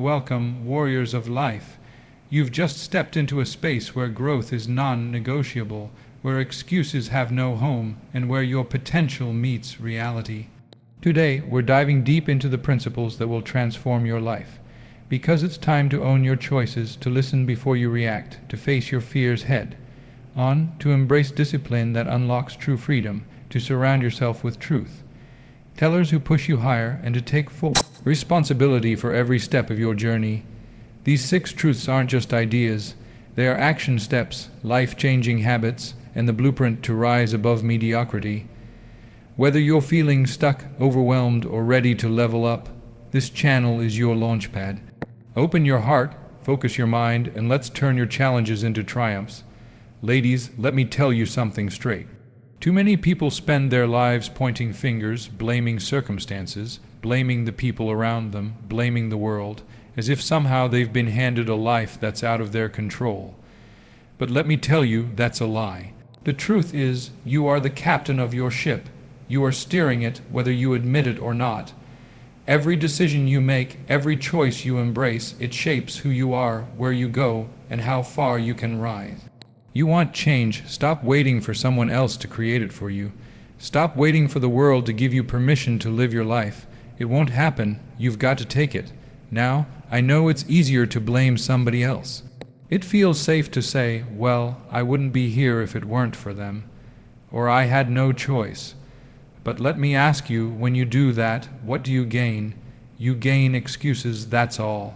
Welcome, warriors of life. You've just stepped into a space where growth is non-negotiable, where excuses have no home, and where your potential meets reality. Today, we're diving deep into the principles that will transform your life. Because it's time to own your choices, to listen before you react, to face your fears head on, to embrace discipline that unlocks true freedom, to surround yourself with truth, tellers who push you higher, and to take full responsibility for every step of your journey. These 6 truths aren't just ideas, they are action steps, life-changing habits, and the blueprint to rise above mediocrity. Whether you're feeling stuck, overwhelmed, or ready to level up, this channel is your launchpad. Open your heart, focus your mind, and let's turn your challenges into triumphs. Ladies, let me tell you something straight. Too many people spend their lives pointing fingers, blaming circumstances, blaming the people around them, blaming the world, as if somehow they've been handed a life that's out of their control. But let me tell you, that's a lie. The truth is, you are the captain of your ship. You are steering it, whether you admit it or not. Every decision you make, every choice you embrace, it shapes who you are, where you go, and how far you can rise. You want change, stop waiting for someone else to create it for you. Stop waiting for the world to give you permission to live your life. It won't happen, you've got to take it. Now, I know it's easier to blame somebody else. It feels safe to say, well, I wouldn't be here if it weren't for them, or I had no choice. But let me ask you, when you do that, what do you gain? You gain excuses, that's all.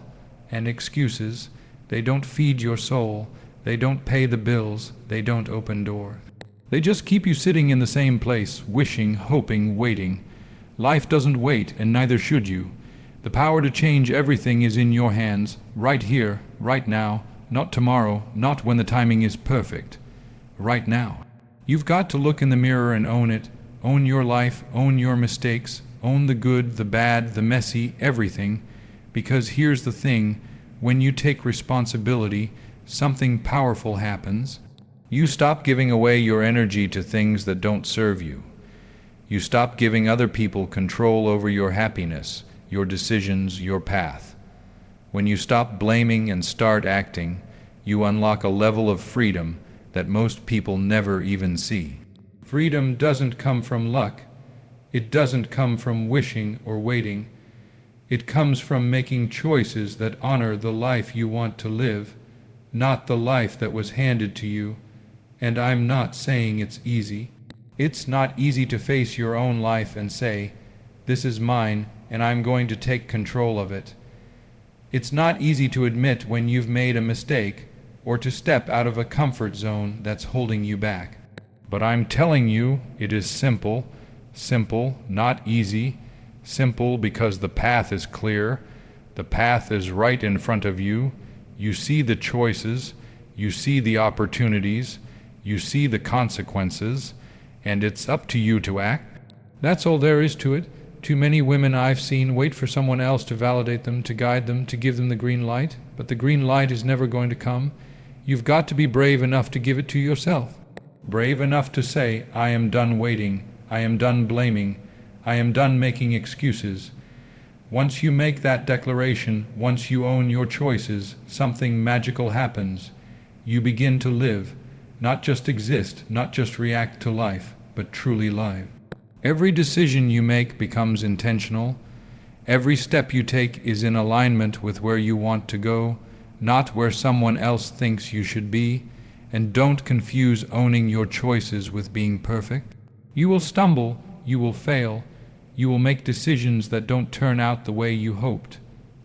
And excuses, they don't feed your soul, they don't pay the bills, they don't open doors. They just keep you sitting in the same place, wishing, hoping, waiting. Life doesn't wait, and neither should you. The power to change everything is in your hands, right here, right now, not tomorrow, not when the timing is perfect. Right now. You've got to look in the mirror and own it. Own your life, own your mistakes, own the good, the bad, the messy, everything. Because here's the thing, when you take responsibility, something powerful happens. You stop giving away your energy to things that don't serve you. You stop giving other people control over your happiness, your decisions, your path. When you stop blaming and start acting, you unlock a level of freedom that most people never even see. Freedom doesn't come from luck. It doesn't come from wishing or waiting. It comes from making choices that honor the life you want to live, not the life that was handed to you. And I'm not saying it's easy. It's not easy to face your own life and say, this is mine, and I'm going to take control of it. It's not easy to admit when you've made a mistake, or to step out of a comfort zone that's holding you back. But I'm telling you, it is simple. Simple, not easy. Simple because the path is clear. The path is right in front of you. You see the choices. You see the opportunities. You see the consequences. And it's up to you to act. That's all there is to it. Too many women I've seen wait for someone else to validate them, to guide them, to give them the green light. But the green light is never going to come. You've got to be brave enough to give it to yourself. Brave enough to say, I am done waiting, I am done blaming, I am done making excuses. Once you make that declaration, once you own your choices, something magical happens. You begin to live, not just exist, not just react to life, but truly live. Every decision you make becomes intentional. Every step you take is in alignment with where you want to go, not where someone else thinks you should be. And don't confuse owning your choices with being perfect. You will stumble, you will fail, you will make decisions that don't turn out the way you hoped.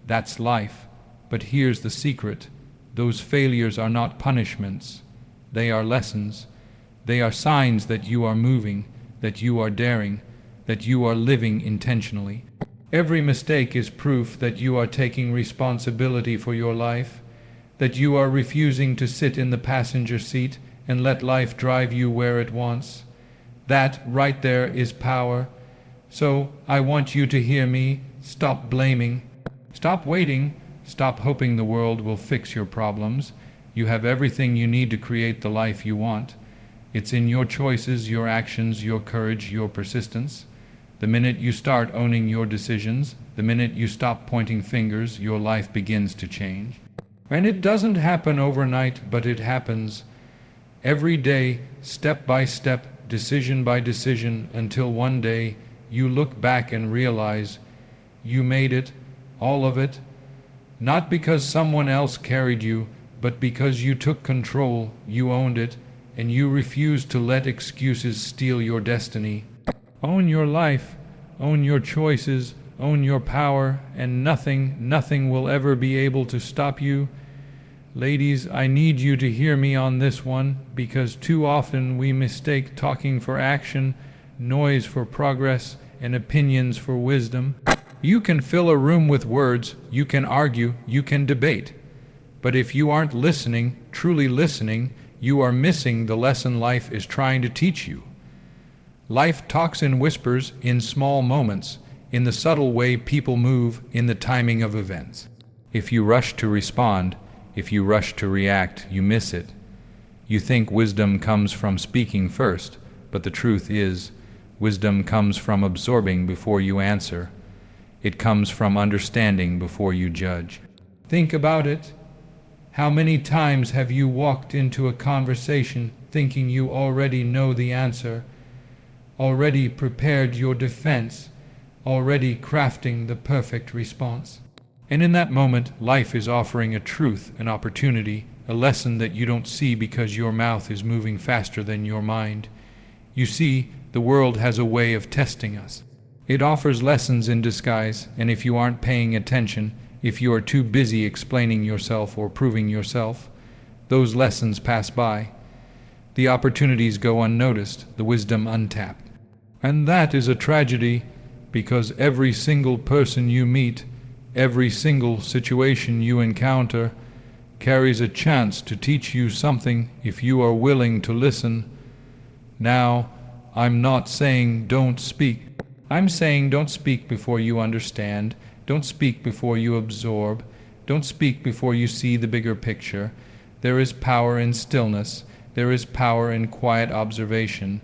That's life. But here's the secret. Those failures are not punishments. They are lessons. They are signs that you are moving, that you are daring, that you are living intentionally. Every mistake is proof that you are taking responsibility for your life, that you are refusing to sit in the passenger seat and let life drive you where it wants. That right there is power. So I want you to hear me. Stop blaming. Stop waiting. Stop hoping the world will fix your problems. You have everything you need to create the life you want. It's in your choices, your actions, your courage, your persistence. The minute you start owning your decisions, the minute you stop pointing fingers, your life begins to change. And it doesn't happen overnight, but it happens every day, step by step, decision by decision, until one day you look back and realize you made it, all of it, not because someone else carried you, but because you took control, you owned it, and you refused to let excuses steal your destiny. Own your life, own your choices, own your power, and nothing will ever be able to stop you. Ladies, I need you to hear me on this one, because too often we mistake talking for action, noise for progress, and opinions for wisdom. You can fill a room with words, you can argue, you can debate. But if you aren't listening, truly listening, you are missing the lesson life is trying to teach you. Life talks in whispers, in small moments, in the subtle way people move, in the timing of events. If you rush to respond, if you rush to react, you miss it. You think wisdom comes from speaking first, but the truth is, wisdom comes from absorbing before you answer. It comes from understanding before you judge. Think about it. How many times have you walked into a conversation thinking you already know the answer, already prepared your defense, already crafting the perfect response? And in that moment, life is offering a truth, an opportunity, a lesson that you don't see because your mouth is moving faster than your mind. You see, the world has a way of testing us. It offers lessons in disguise, and if you aren't paying attention, if you are too busy explaining yourself or proving yourself, those lessons pass by. The opportunities go unnoticed, the wisdom untapped. And that is a tragedy, because every single person you meet, every single situation you encounter, carries a chance to teach you something if you are willing to listen. Now, I'm not saying don't speak. I'm saying don't speak before you understand. Don't speak before you absorb. Don't speak before you see the bigger picture. There is power in stillness. There is power in quiet observation.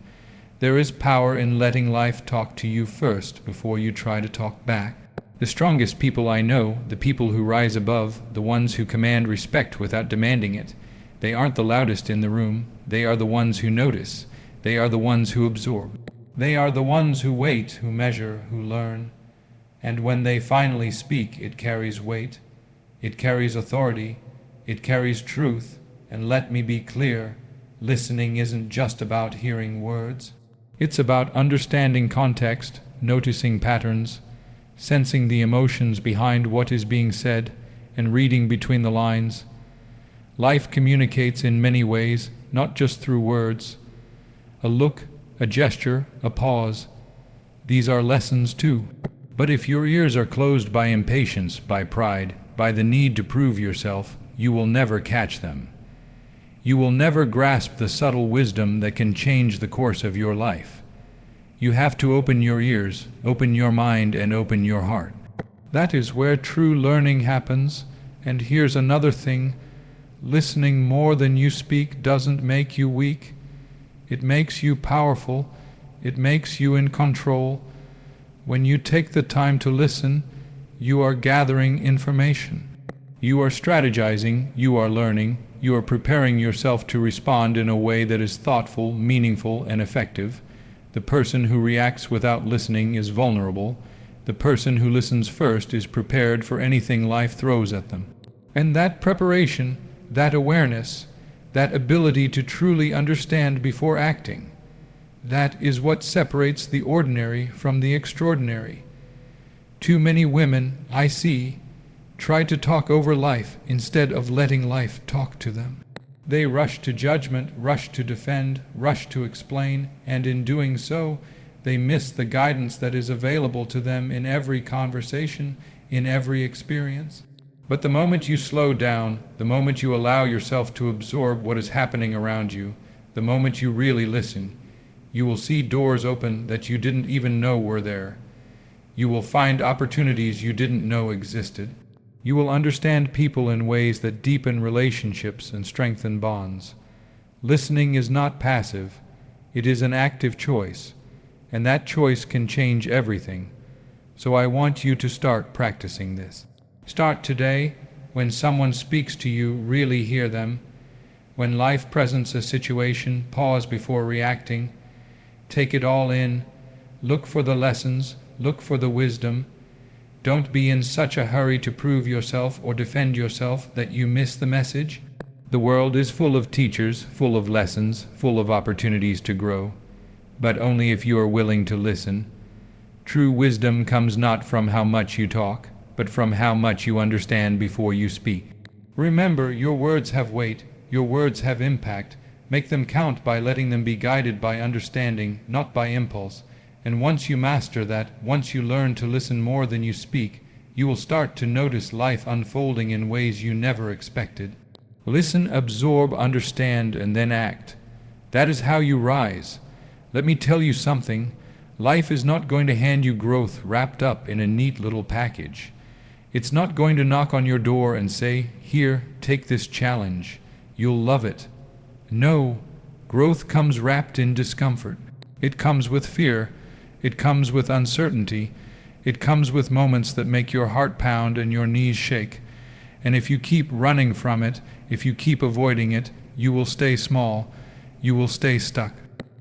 There is power in letting life talk to you first before you try to talk back. The strongest people I know, the people who rise above, the ones who command respect without demanding it, they aren't the loudest in the room. They are the ones who notice. They are the ones who absorb. They are the ones who wait, who measure, who learn. And when they finally speak, it carries weight. It carries authority. It carries truth. And let me be clear, listening isn't just about hearing words. It's about understanding context, noticing patterns, sensing the emotions behind what is being said, and reading between the lines. Life communicates in many ways, not just through words. A look, a gesture, a pause. These are lessons too. But if your ears are closed by impatience, by pride, by the need to prove yourself, you will never catch them. You will never grasp the subtle wisdom that can change the course of your life. You have to open your ears, open your mind, and open your heart. That is where true learning happens. And here's another thing. Listening more than you speak doesn't make you weak. It makes you powerful. It makes you in control. When you take the time to listen, you are gathering information. You are strategizing, you are learning, you are preparing yourself to respond in a way that is thoughtful, meaningful, and effective. The person who reacts without listening is vulnerable. The person who listens first is prepared for anything life throws at them. And that preparation, that awareness, that ability to truly understand before acting, that is what separates the ordinary from the extraordinary. Too many women, I see, try to talk over life instead of letting life talk to them. They rush to judgment, rush to defend, rush to explain, and in doing so, they miss the guidance that is available to them in every conversation, in every experience. But the moment you slow down, the moment you allow yourself to absorb what is happening around you, the moment you really listen, you will see doors open that you didn't even know were there. You will find opportunities you didn't know existed. You will understand people in ways that deepen relationships and strengthen bonds. Listening is not passive. It is an active choice. and that choice can change everything. So I want you to start practicing this. Start today. When someone speaks to you, really hear them. When life presents a situation, pause before reacting. Take it all in. Look for the lessons. Look for the wisdom. Don't be in such a hurry to prove yourself or defend yourself that you miss the message. The world is full of teachers, full of lessons, full of opportunities to grow, but only if you are willing to listen. True wisdom comes not from how much you talk, but from how much you understand before you speak. Remember, your words have weight, your words have impact. Make them count by letting them be guided by understanding, not by impulse. And once you master that, once you learn to listen more than you speak, you will start to notice life unfolding in ways you never expected. Listen, absorb, understand, and then act. That is how you rise. Let me tell you something. Life is not going to hand you growth wrapped up in a neat little package. It's not going to knock on your door and say, "Here, take this challenge. You'll love it." No, growth comes wrapped in discomfort. It comes with fear. It comes with uncertainty. It comes with moments that make your heart pound and your knees shake. And if you keep running from it, if you keep avoiding it, you will stay small. You will stay stuck.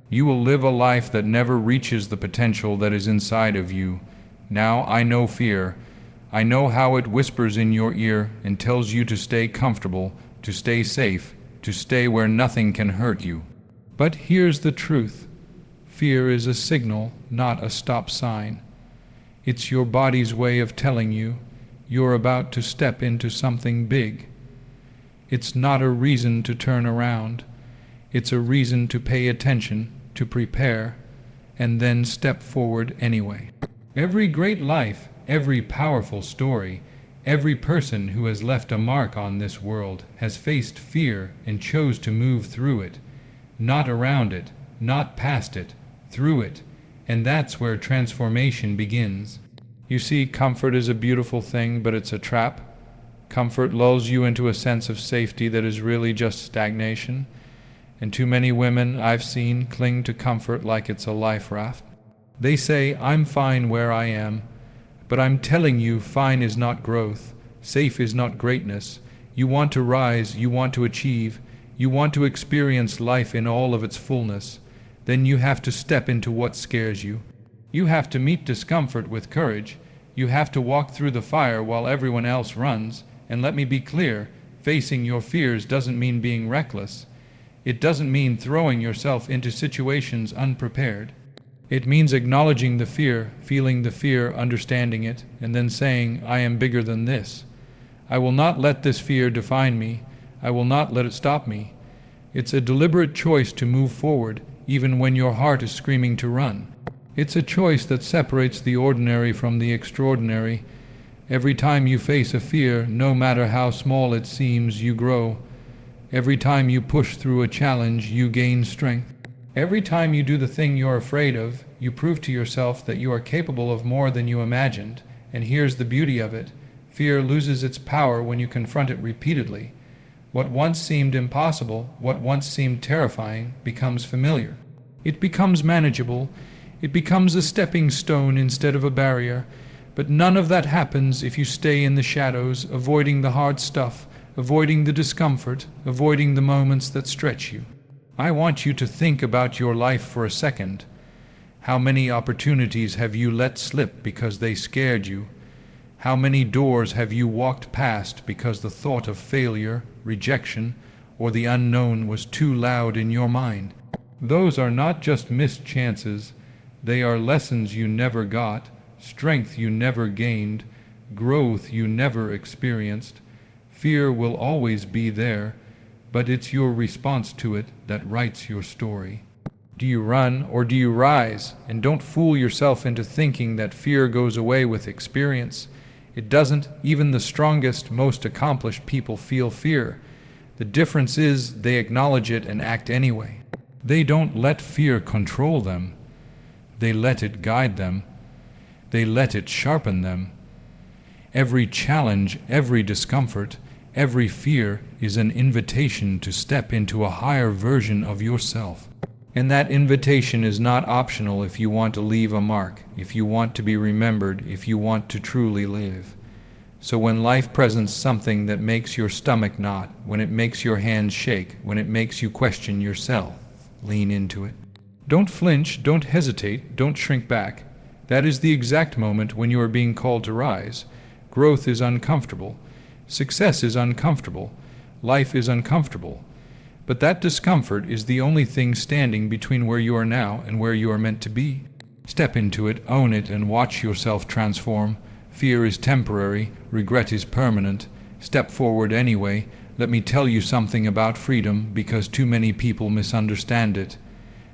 You will live a life that never reaches the potential that is inside of you. Now I know fear. I know how it whispers in your ear and tells you to stay comfortable, to stay safe, to stay where nothing can hurt you. But here's the truth. Fear is a signal, not a stop sign. It's your body's way of telling you you're about to step into something big. It's not a reason to turn around. It's a reason to pay attention, to prepare, and then step forward anyway. Every great life, every powerful story, every person who has left a mark on this world has faced fear and chose to move through it, not around it, not past it, through it, and that's where transformation begins. You see, comfort is a beautiful thing, but it's a trap. Comfort lulls you into a sense of safety that is really just stagnation, and too many women I've seen cling to comfort like it's a life raft. They say, "I'm fine where I am," but I'm telling you, fine is not growth, safe is not greatness. You want to rise, you want to achieve, you want to experience life in all of its fullness. Then you have to step into what scares you. You have to meet discomfort with courage. You have to walk through the fire while everyone else runs. And let me be clear, facing your fears doesn't mean being reckless. It doesn't mean throwing yourself into situations unprepared. It means acknowledging the fear, feeling the fear, understanding it, and then saying, "I am bigger than this. I will not let this fear define me. I will not let it stop me." It's a deliberate choice to move forward, even when your heart is screaming to run. It's a choice that separates the ordinary from the extraordinary. Every time you face a fear, no matter how small it seems, you grow. Every time you push through a challenge, you gain strength. Every time you do the thing you're afraid of, you prove to yourself that you are capable of more than you imagined. And here's the beauty of it. Fear loses its power when you confront it repeatedly. What once seemed impossible, what once seemed terrifying, becomes familiar. It becomes manageable. It becomes a stepping stone instead of a barrier. But none of that happens if you stay in the shadows, avoiding the hard stuff, avoiding the discomfort, avoiding the moments that stretch you. I want you to think about your life for a second. How many opportunities have you let slip because they scared you? How many doors have you walked past because the thought of failure, rejection, or the unknown was too loud in your mind? Those are not just missed chances. They are lessons you never got, strength you never gained, growth you never experienced. Fear will always be there, but it's your response to it that writes your story. Do you run or do you rise? And don't fool yourself into thinking that fear goes away with experience. It doesn't. Even the strongest, most accomplished people feel fear. The difference is they acknowledge it and act anyway. They don't let fear control them. They let it guide them. They let it sharpen them. Every challenge, every discomfort, every fear is an invitation to step into a higher version of yourself. And that invitation is not optional if you want to leave a mark, if you want to be remembered, if you want to truly live. So when life presents something that makes your stomach knot, when it makes your hands shake, when it makes you question yourself, lean into it. Don't flinch, don't hesitate, don't shrink back. That is the exact moment when you are being called to rise. Growth is uncomfortable. Success is uncomfortable. Life is uncomfortable. But that discomfort is the only thing standing between where you are now and where you are meant to be. Step into it, own it, and watch yourself transform. Fear is temporary, regret is permanent. Step forward anyway. Let me tell you something about freedom, because too many people misunderstand it.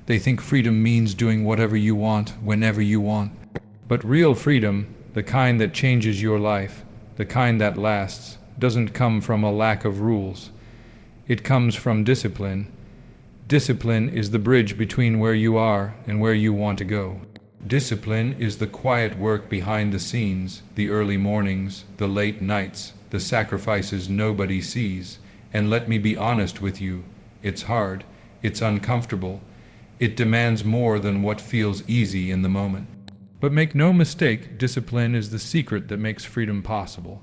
They think freedom means doing whatever you want, whenever you want. But real freedom, the kind that changes your life, the kind that lasts, doesn't come from a lack of rules. It comes from discipline. Discipline is the bridge between where you are and where you want to go. Discipline is the quiet work behind the scenes, the early mornings, the late nights, the sacrifices nobody sees. And let me be honest with you, it's hard, it's uncomfortable, it demands more than what feels easy in the moment. But make no mistake, discipline is the secret that makes freedom possible.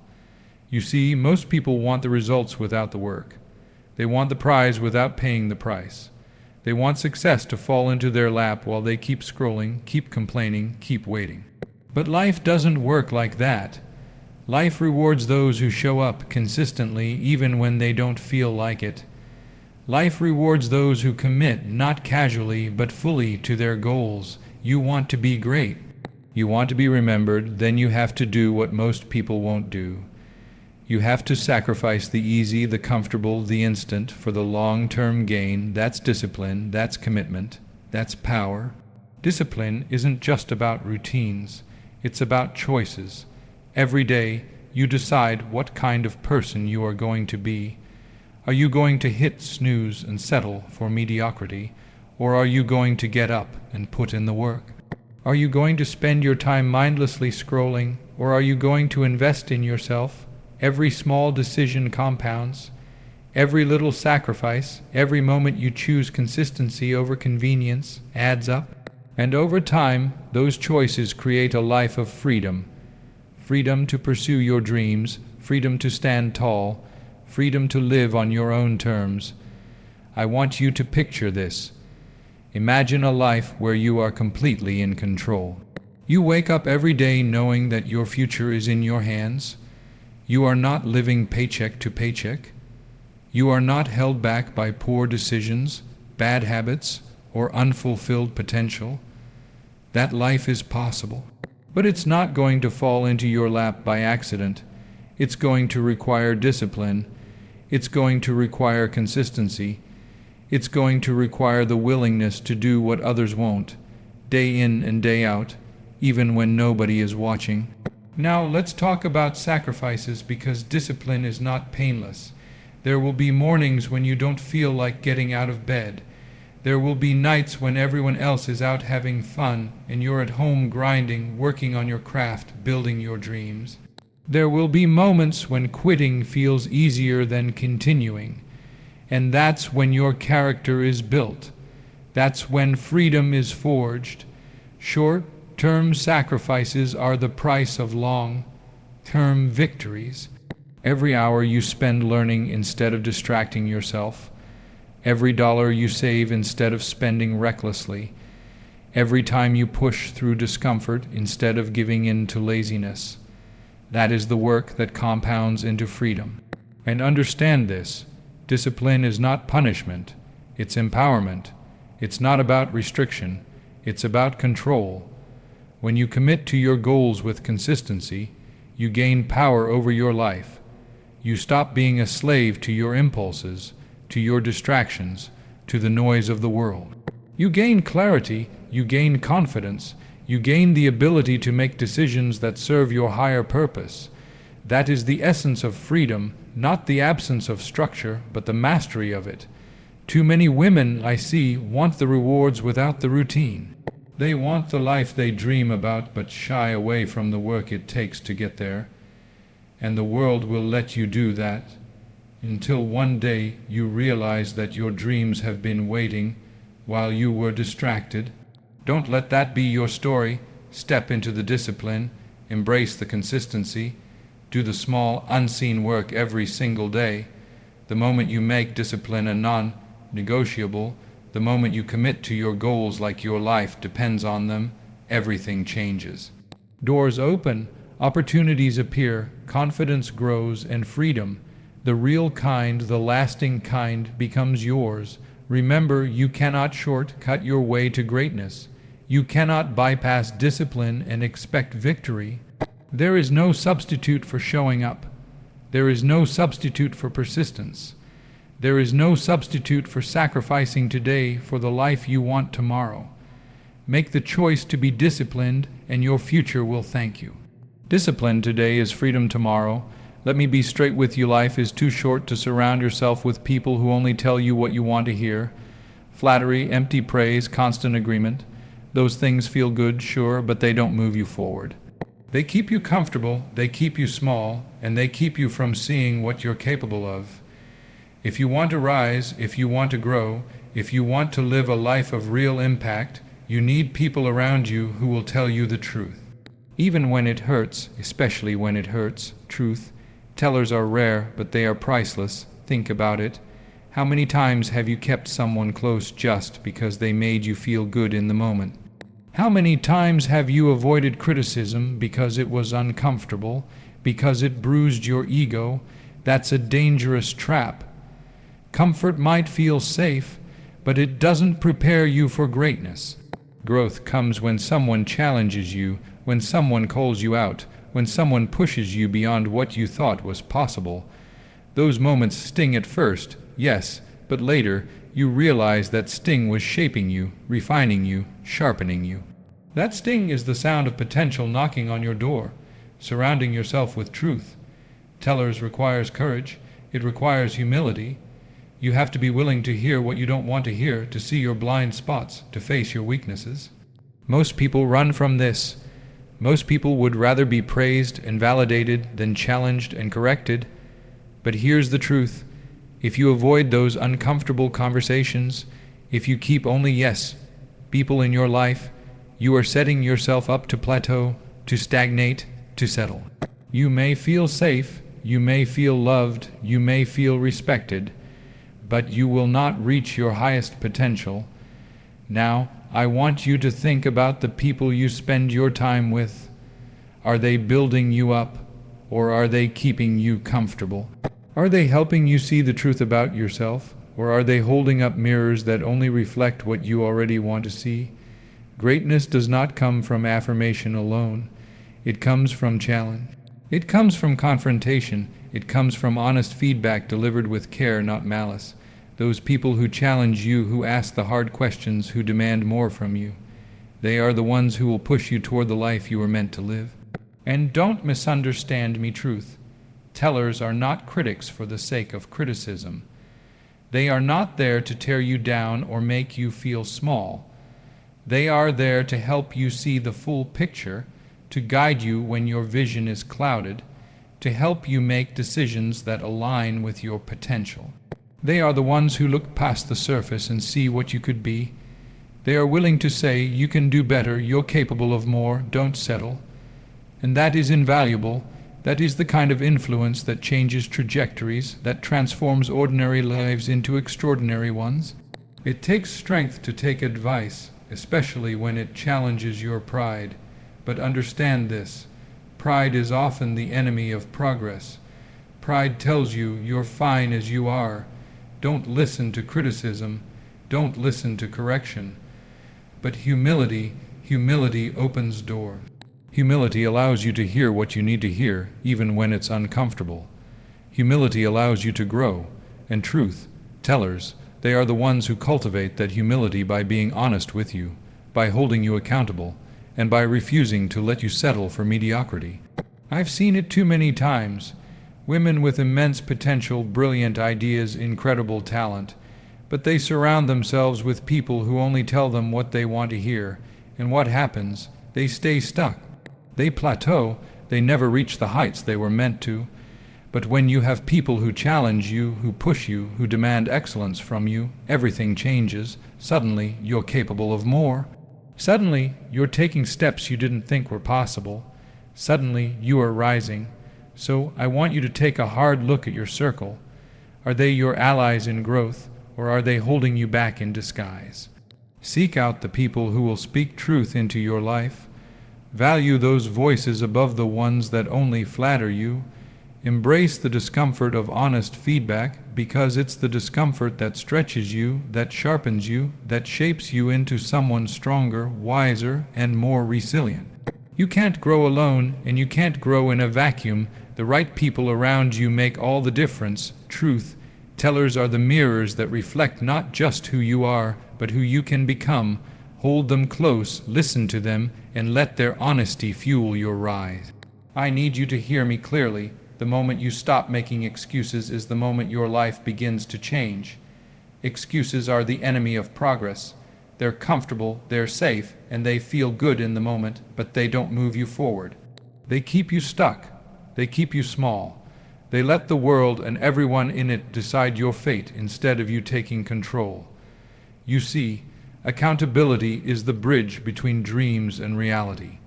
You see, most people want the results without the work. They want the prize without paying the price. They want success to fall into their lap while they keep scrolling, keep complaining, keep waiting. But life doesn't work like that. Life rewards those who show up consistently even when they don't feel like it. Life rewards those who commit, not casually, but fully to their goals. You want to be great. You want to be remembered, then you have to do what most people won't do. You have to sacrifice the easy, the comfortable, the instant for the long-term gain. That's discipline, that's commitment, that's power. Discipline isn't just about routines. It's about choices. Every day, you decide what kind of person you are going to be. Are you going to hit snooze and settle for mediocrity, or are you going to get up and put in the work? Are you going to spend your time mindlessly scrolling, or are you going to invest in yourself? Every small decision compounds. Every little sacrifice, every moment you choose consistency over convenience adds up. And over time, those choices create a life of freedom. Freedom to pursue your dreams, freedom to stand tall, freedom to live on your own terms. I want you to picture this. Imagine a life where you are completely in control. You wake up every day knowing that your future is in your hands. You are not living paycheck to paycheck. You are not held back by poor decisions, bad habits, or unfulfilled potential. That life is possible. But it's not going to fall into your lap by accident. It's going to require discipline. It's going to require consistency. It's going to require the willingness to do what others won't, day in and day out, even when nobody is watching. Now let's talk about sacrifices, because discipline is not painless. There will be mornings when you don't feel like getting out of bed. There will be nights when everyone else is out having fun and you're at home grinding, working on your craft, building your dreams. There will be moments when quitting feels easier than continuing. And that's when your character is built. That's when freedom is forged. Short-term sacrifices are the price of long-term victories. Every hour you spend learning instead of distracting yourself. Every dollar you save instead of spending recklessly. Every time you push through discomfort instead of giving in to laziness. That is the work that compounds into freedom. And understand this. Discipline is not punishment, it's empowerment. It's not about restriction, it's about control. When you commit to your goals with consistency, you gain power over your life. You stop being a slave to your impulses, to your distractions, to the noise of the world. You gain clarity, you gain confidence, you gain the ability to make decisions that serve your higher purpose. That is the essence of freedom, not the absence of structure, but the mastery of it. Too many women, I see, want the rewards without the routine. They want the life they dream about, but shy away from the work it takes to get there. And the world will let you do that, until one day you realize that your dreams have been waiting, while you were distracted. Don't let that be your story. Step into the discipline, embrace the consistency, do the small, unseen work every single day. The moment you make discipline a non-negotiable, the moment you commit to your goals like your life depends on them, everything changes. Doors open, opportunities appear, confidence grows, and freedom, the real kind, the lasting kind, becomes yours. Remember, you cannot shortcut your way to greatness. You cannot bypass discipline and expect victory. There is no substitute for showing up. There is no substitute for persistence. There is no substitute for sacrificing today for the life you want tomorrow. Make the choice to be disciplined, and your future will thank you. Discipline today is freedom tomorrow. Let me be straight with you. Life is too short to surround yourself with people who only tell you what you want to hear. Flattery, empty praise, constant agreement. Those things feel good, sure, but they don't move you forward. They keep you comfortable, they keep you small, and they keep you from seeing what you're capable of. If you want to rise, if you want to grow, if you want to live a life of real impact, you need people around you who will tell you the truth. Even when it hurts, especially when it hurts, truth. Tellers are rare, but they are priceless. Think about it. How many times have you kept someone close just because they made you feel good in the moment? How many times have you avoided criticism because it was uncomfortable, because it bruised your ego? That's a dangerous trap. Comfort might feel safe, but it doesn't prepare you for greatness. Growth comes when someone challenges you, when someone calls you out, when someone pushes you beyond what you thought was possible. Those moments sting at first, yes, but later you realize that sting was shaping you, refining you, sharpening you. That sting is the sound of potential knocking on your door, surrounding yourself with truth. Tellers requires courage. It requires humility. You have to be willing to hear what you don't want to hear, to see your blind spots, to face your weaknesses. Most people run from this. Most people would rather be praised and validated than challenged and corrected. But here's the truth. If you avoid those uncomfortable conversations, if you keep only yes people in your life, you are setting yourself up to plateau, to stagnate, to settle. You may feel safe, you may feel loved, you may feel respected, but you will not reach your highest potential. Now, I want you to think about the people you spend your time with. Are they building you up, or are they keeping you comfortable? Are they helping you see the truth about yourself, or are they holding up mirrors that only reflect what you already want to see? Greatness does not come from affirmation alone. It comes from challenge. It comes from confrontation. It comes from honest feedback delivered with care, not malice. Those people who challenge you, who ask the hard questions, who demand more from you. They are the ones who will push you toward the life you were meant to live. And don't misunderstand me, truth. Tellers are not critics for the sake of criticism. They are not there to tear you down or make you feel small. They are there to help you see the full picture, to guide you when your vision is clouded, to help you make decisions that align with your potential. They are the ones who look past the surface and see what you could be. They are willing to say, you can do better, you're capable of more, don't settle. And that is invaluable. That is the kind of influence that changes trajectories, that transforms ordinary lives into extraordinary ones. It takes strength to take advice, especially when it challenges your pride. But understand this, pride is often the enemy of progress. Pride tells you you're fine as you are. Don't listen to criticism. Don't listen to correction. But humility opens doors. Humility allows you to hear what you need to hear, even when it's uncomfortable. Humility allows you to grow. And truth, tellers, they are the ones who cultivate that humility by being honest with you, by holding you accountable, and by refusing to let you settle for mediocrity. I've seen it too many times. Women with immense potential, brilliant ideas, incredible talent, but they surround themselves with people who only tell them what they want to hear, and what happens? They stay stuck. They plateau, they never reach the heights they were meant to. But when you have people who challenge you, who push you, who demand excellence from you, everything changes. Suddenly, you're capable of more. Suddenly, you're taking steps you didn't think were possible. Suddenly, you are rising. So, I want you to take a hard look at your circle. Are they your allies in growth, or are they holding you back in disguise? Seek out the people who will speak truth into your life. Value those voices above the ones that only flatter you. Embrace the discomfort of honest feedback, because it's the discomfort that stretches you, that sharpens you, that shapes you into someone stronger, wiser, and more resilient. You can't grow alone, and you can't grow in a vacuum. The right people around you make all the difference. Truth tellers are the mirrors that reflect not just who you are, but who you can become. Hold them close, listen to them, and let their honesty fuel your rise. I need you to hear me clearly. The moment you stop making excuses is the moment your life begins to change. Excuses are the enemy of progress. They're comfortable, they're safe, and they feel good in the moment, but they don't move you forward. They keep you stuck. They keep you small. They let the world and everyone in it decide your fate instead of you taking control. You see, accountability is the bridge between dreams and reality.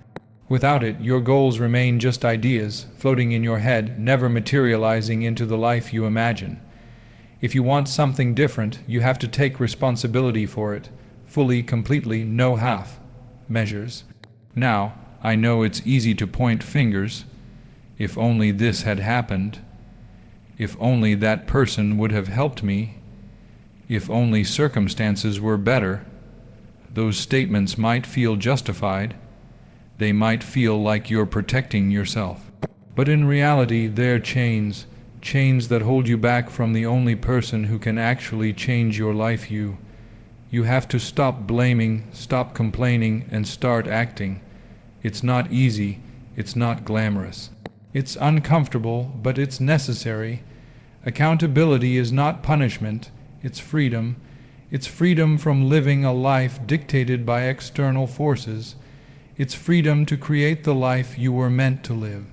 Without it, your goals remain just ideas, floating in your head, never materializing into the life you imagine. If you want something different, you have to take responsibility for it, fully, completely, no half measures. Now, I know it's easy to point fingers. If only this had happened. If only that person would have helped me. If only circumstances were better. Those statements might feel justified. They might feel like you're protecting yourself. But in reality, they're chains that hold you back from the only person who can actually change your life. You have to stop blaming, stop complaining, and start acting. It's not easy, it's not glamorous. It's uncomfortable, but it's necessary. Accountability is not punishment, it's freedom. It's freedom from living a life dictated by external forces. It's freedom to create the life you were meant to live.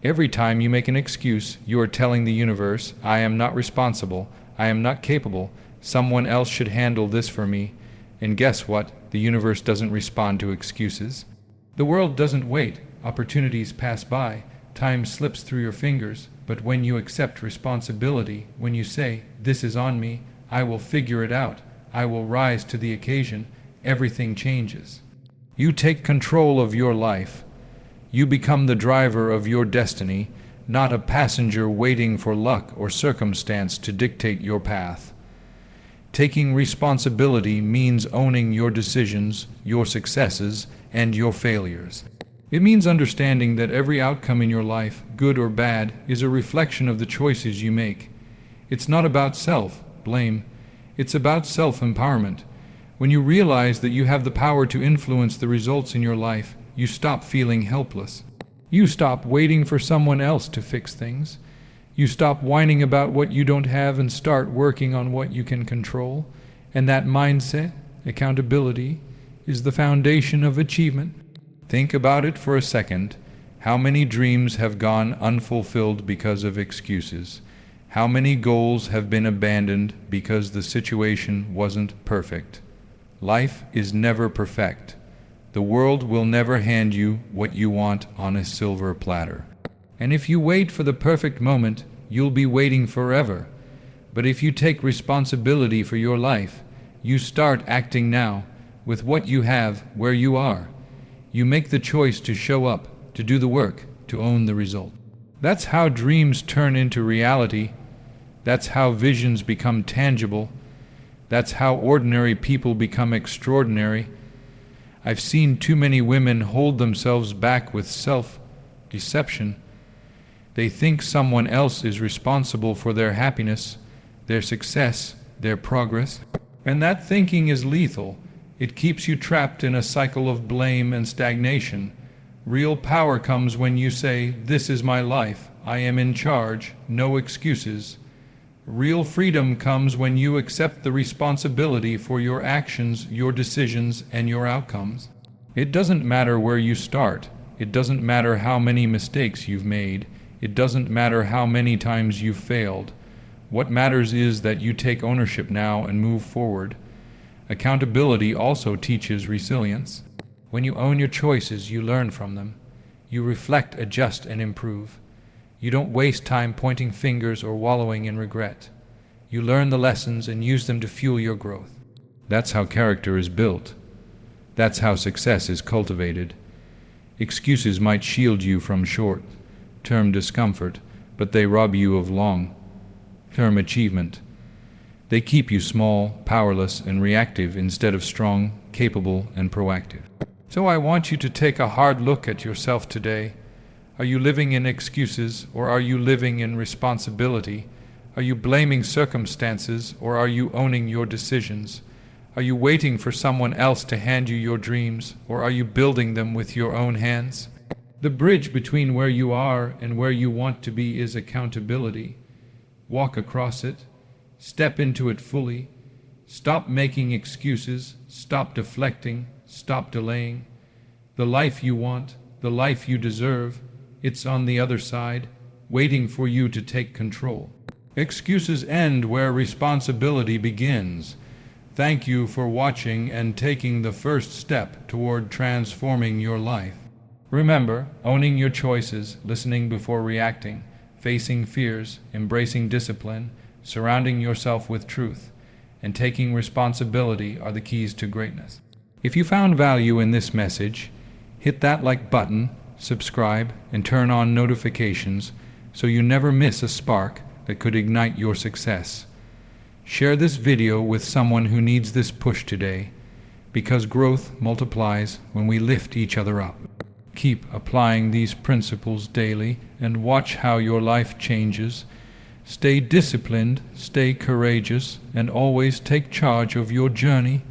Every time you make an excuse, you are telling the universe, I am not responsible, I am not capable, someone else should handle this for me. And guess what? The universe doesn't respond to excuses. The world doesn't wait. Opportunities pass by. Time slips through your fingers. But when you accept responsibility, when you say, this is on me, I will figure it out, I will rise to the occasion, everything changes. You take control of your life. You become the driver of your destiny, not a passenger waiting for luck or circumstance to dictate your path. Taking responsibility means owning your decisions, your successes, and your failures. It means understanding that every outcome in your life, good or bad, is a reflection of the choices you make. It's not about self-blame. It's about self-empowerment. When you realize that you have the power to influence the results in your life, you stop feeling helpless. You stop waiting for someone else to fix things. You stop whining about what you don't have and start working on what you can control. And that mindset, accountability, is the foundation of achievement. Think about it for a second. How many dreams have gone unfulfilled because of excuses? How many goals have been abandoned because the situation wasn't perfect? Life is never perfect. The world will never hand you what you want on a silver platter. And if you wait for the perfect moment, you'll be waiting forever. But if you take responsibility for your life, you start acting now, with what you have, where you are. You make the choice to show up, to do the work, to own the result. That's how dreams turn into reality. That's how visions become tangible. That's how ordinary people become extraordinary. I've seen too many women hold themselves back with self-deception. They think someone else is responsible for their happiness, their success, their progress. And that thinking is lethal. It keeps you trapped in a cycle of blame and stagnation. Real power comes when you say, this is my life, I am in charge, no excuses. Real freedom comes when you accept the responsibility for your actions, your decisions, and your outcomes. It doesn't matter where you start. It doesn't matter how many mistakes you've made. It doesn't matter how many times you've failed. What matters is that you take ownership now and move forward. Accountability also teaches resilience. When you own your choices, you learn from them. You reflect, adjust, and improve. You don't waste time pointing fingers or wallowing in regret. You learn the lessons and use them to fuel your growth. That's how character is built. That's how success is cultivated. Excuses might shield you from short-term discomfort, but they rob you of long-term achievement. They keep you small, powerless, and reactive instead of strong, capable, and proactive. So I want you to take a hard look at yourself today. Are you living in excuses, or are you living in responsibility? Are you blaming circumstances, or are you owning your decisions? Are you waiting for someone else to hand you your dreams, or are you building them with your own hands? The bridge between where you are and where you want to be is accountability. Walk across it. Step into it fully. Stop making excuses. Stop deflecting. Stop delaying. The life you want, the life you deserve, it's on the other side, waiting for you to take control. Excuses end where responsibility begins. Thank you for watching and taking the first step toward transforming your life. Remember, owning your choices, listening before reacting, facing fears, embracing discipline, surrounding yourself with truth, and taking responsibility are the keys to greatness. If you found value in this message, hit that like button, subscribe, and turn on notifications so you never miss a spark that could ignite your success. Share this video with someone who needs this push today, because growth multiplies when we lift each other up. Keep applying these principles daily and watch how your life changes. Stay disciplined, stay courageous, and always take charge of your journey.